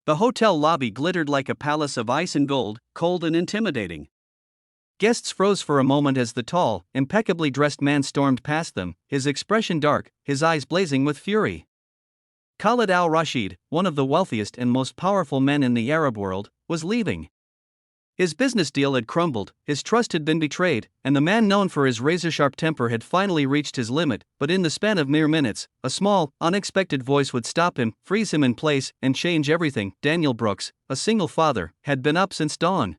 The hotel lobby glittered like a palace of ice and gold, cold and intimidating. Guests froze for a moment as the tall, impeccably dressed man stormed past them, his expression dark, his eyes blazing with fury. Khalid al-Rashid, one of the wealthiest and most powerful men in the Arab world, was leaving. His business deal had crumbled, his trust had been betrayed, and the man known for his razor-sharp temper had finally reached his limit, but in the span of mere minutes, a small, unexpected voice would stop him, freeze him in place, and change everything. Daniel Brooks, a single father, had been up since dawn.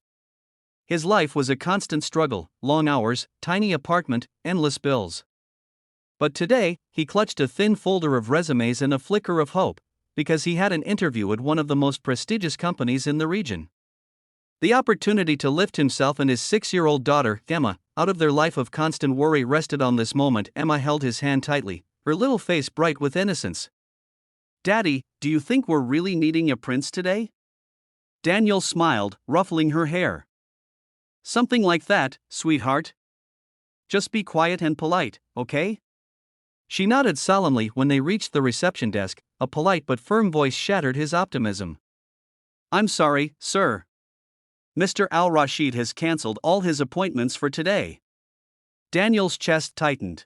His life was a constant struggle, long hours, tiny apartment, endless bills. But today, he clutched a thin folder of resumes and a flicker of hope, because he had an interview at one of the most prestigious companies in the region. The opportunity to lift himself and his 6-year-old daughter, Emma, out of their life of constant worry rested on this moment. Emma held his hand tightly, her little face bright with innocence. "Daddy, do you think we're really meeting a prince today?" Daniel smiled, ruffling her hair. "Something like that, sweetheart. Just be quiet and polite, okay?" She nodded solemnly when they reached the reception desk. A polite but firm voice shattered his optimism. "I'm sorry, sir. Mr. Al-Rashid has cancelled all his appointments for today." Daniel's chest tightened.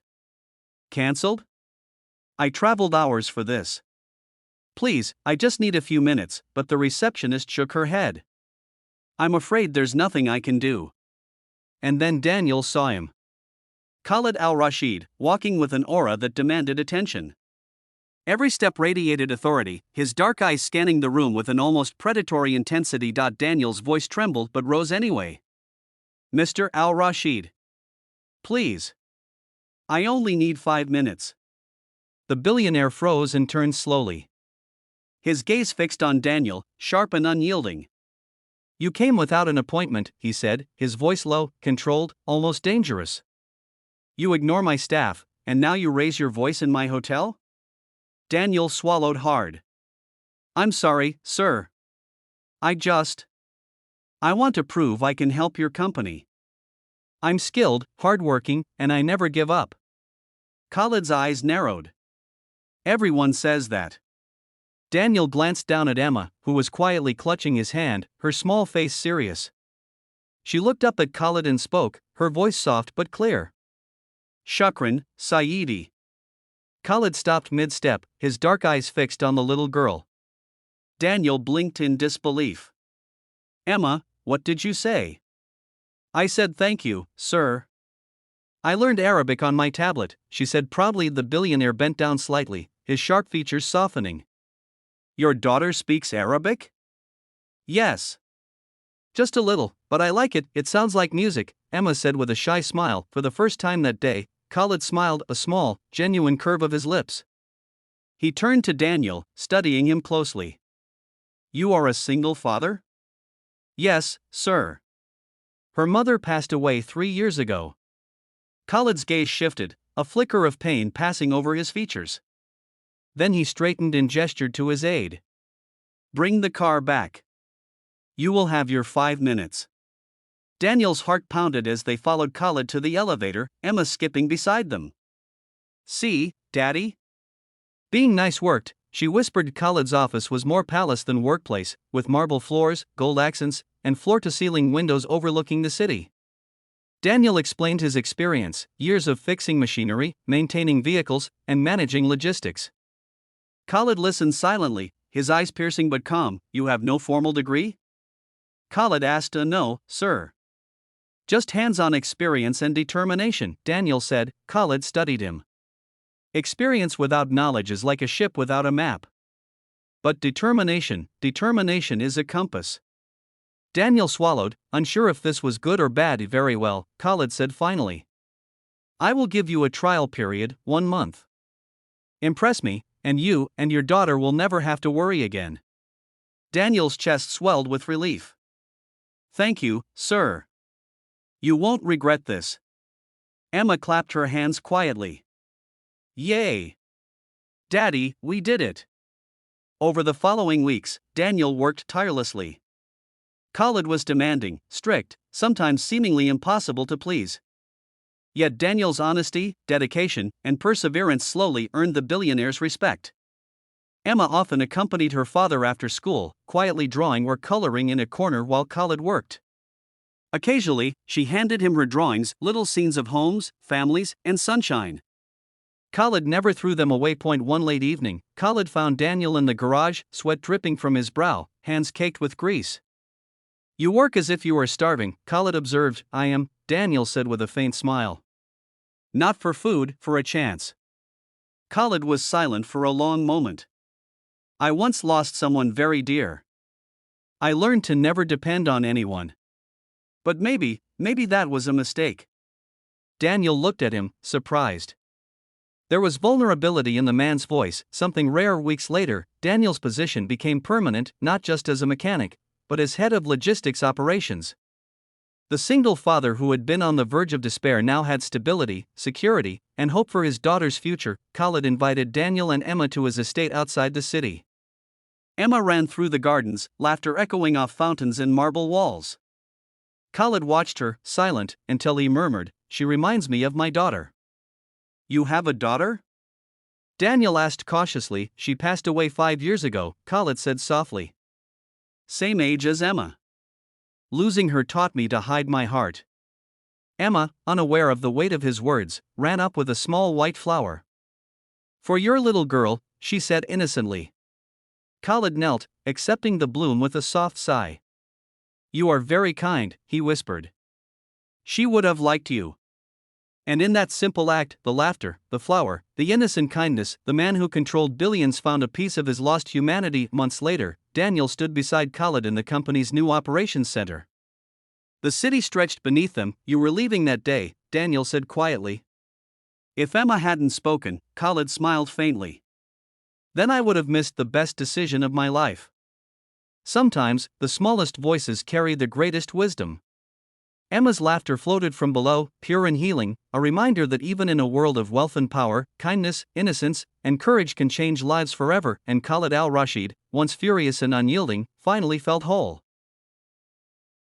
"Cancelled? I traveled hours for this. Please, I just need a few minutes," but the receptionist shook her head. "I'm afraid there's nothing I can do." And then Daniel saw him. Khalid al-Rashid, walking with an aura that demanded attention. Every step radiated authority, his dark eyes scanning the room with an almost predatory intensity. Daniel's voice trembled but rose anyway. "Mr. Al-Rashid. Please. I only need 5 minutes." The billionaire froze and turned slowly. His gaze fixed on Daniel, sharp and unyielding. "You came without an appointment," he said, his voice low, controlled, almost dangerous. "You ignore my staff, and now you raise your voice in my hotel?" Daniel swallowed hard. "I'm sorry, sir. I want to prove I can help your company. I'm skilled, hardworking, and I never give up." Khalid's eyes narrowed. "Everyone says that." Daniel glanced down at Emma, who was quietly clutching his hand, her small face serious. She looked up at Khalid and spoke, her voice soft but clear. "Shukran, Sayyidi." Khalid stopped mid-step, his dark eyes fixed on the little girl. Daniel blinked in disbelief. "Emma, what did you say?" "I said thank you, sir. I learned Arabic on my tablet," she said proudly. The billionaire bent down slightly, his sharp features softening. "Your daughter speaks Arabic?" "Yes. Just a little, but I like it, it sounds like music," Emma said with a shy smile. For the first time that day, Khalid smiled, a small, genuine curve of his lips. He turned to Daniel, studying him closely. "You are a single father?" "Yes, sir. Her mother passed away 3 years ago." Khalid's gaze shifted, a flicker of pain passing over his features. Then he straightened and gestured to his aide. "Bring the car back. You will have your 5 minutes." Daniel's heart pounded as they followed Khalid to the elevator, Emma skipping beside them. "See, Daddy?" Being nice worked, she whispered. Khalid's office was more palace than workplace, with marble floors, gold accents, and floor-to-ceiling windows overlooking the city. Daniel explained his experience, years of fixing machinery, maintaining vehicles, and managing logistics. Khalid listened silently, his eyes piercing but calm. "You have no formal degree?" Khalid asked. "No, sir. Just hands-on experience and determination," Daniel said. Khalid studied him. "Experience without knowledge is like a ship without a map. But determination is a compass." Daniel swallowed, unsure if this was good or bad. "Very well," Khalid said finally. "I will give you a trial period, 1 month. Impress me, and you and your daughter will never have to worry again." Daniel's chest swelled with relief. "Thank you, sir. You won't regret this." Emma clapped her hands quietly. "Yay! Daddy, we did it." Over the following weeks, Daniel worked tirelessly. Khalid was demanding, strict, sometimes seemingly impossible to please. Yet Daniel's honesty, dedication, and perseverance slowly earned the billionaire's respect. Emma often accompanied her father after school, quietly drawing or coloring in a corner while Khalid worked. Occasionally, she handed him her drawings, little scenes of homes, families, and sunshine. Khalid never threw them away. One late evening, Khalid found Daniel in the garage, sweat dripping from his brow, hands caked with grease. "You work as if you were starving," Khalid observed. "I am," Daniel said with a faint smile. "Not for food, for a chance." Khalid was silent for a long moment. "I once lost someone very dear. I learned to never depend on anyone. But maybe that was a mistake." Daniel looked at him, surprised. There was vulnerability in the man's voice, something rare. Weeks later, Daniel's position became permanent, not just as a mechanic, but as head of logistics operations. The single father who had been on the verge of despair now had stability, security, and hope for his daughter's future. Khalid invited Daniel and Emma to his estate outside the city. Emma ran through the gardens, laughter echoing off fountains and marble walls. Khalid watched her, silent, until he murmured, "She reminds me of my daughter." "You have a daughter?" Daniel asked cautiously. "She passed away 5 years ago," Khalid said softly. "Same age as Emma. Losing her taught me to hide my heart." Emma, unaware of the weight of his words, ran up with a small white flower. "For your little girl," she said innocently. Khalid knelt, accepting the bloom with a soft sigh. "You are very kind," he whispered. "She would have liked you." And in that simple act, the laughter, the flower, the innocent kindness, the man who controlled billions found a piece of his lost humanity. Months later, Daniel stood beside Khalid in the company's new operations center. The city stretched beneath them. "You were leaving that day," Daniel said quietly. If Emma hadn't spoken, Khalid smiled faintly. "Then I would have missed the best decision of my life." Sometimes, the smallest voices carry the greatest wisdom. Emma's laughter floated from below, pure and healing, a reminder that even in a world of wealth and power, kindness, innocence, and courage can change lives forever. And Khalid al-Rashid, once furious and unyielding, finally felt whole.